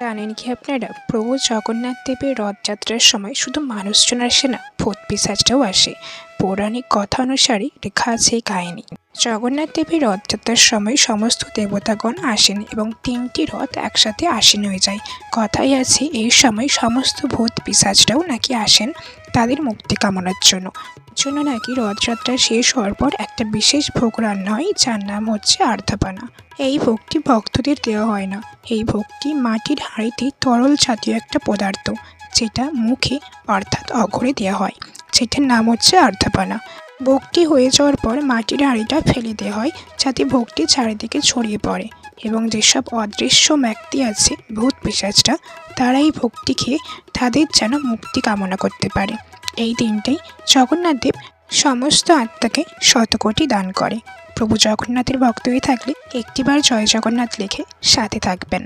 জানেন কি আপনারা, প্রভু জগন্নাথ দেবের রথযাত্রার সময় শুধু মানুষজন আসে না, ভূত পিশাচরাও আসে। পৌরাণিক কথা অনুসারে লেখা আছে এই কাহিনী। জগন্নাথ দেবের রথযাত্রার সময় সমস্ত দেবতাগণ আসেন এবং 3টি রথ একসাথে আসীন হয়ে যায়। কথাই আছে এই সময় সমস্ত ভূত পিশাচরাও নাকি আসেন তাদের মুক্তি কামনার জন্য নাকি রথযাত্রা শেষ হওয়ার পর একটা বিশেষ ভোগ রান্না হয়, যার নাম হচ্ছে আর্ধপানা। এই ভোগটি ভক্তদের দেওয়া হয় না। এই ভোগটি মাটির হাঁড়িতে তরল জাতীয় একটা পদার্থ, যেটা মুখে অর্থাৎ অঘরে দেওয়া হয়, যেটার নাম হচ্ছে আর্ধপানা। ভোগটি হয়ে যাওয়ার পর মাটির হাঁড়িটা ফেলে দেওয়া হয়, যাতে ভোগটি চারিদিকে ছড়িয়ে পড়ে এবং যেসব অদৃশ্য ব্যক্তি আছে, ভূত পিশাচরা, তারা এই ভোগটি খেয়ে তাদের যেন মুক্তি কামনা করতে পারে। এই দিনটাই জগন্নাথ দেব সমস্ত আত্মাকে শতকোটি দান করে। প্রভু জগন্নাথের ভক্ত হয়ে থাকলে একটিবার জয় জগন্নাথ লিখে সাথে থাকবেন।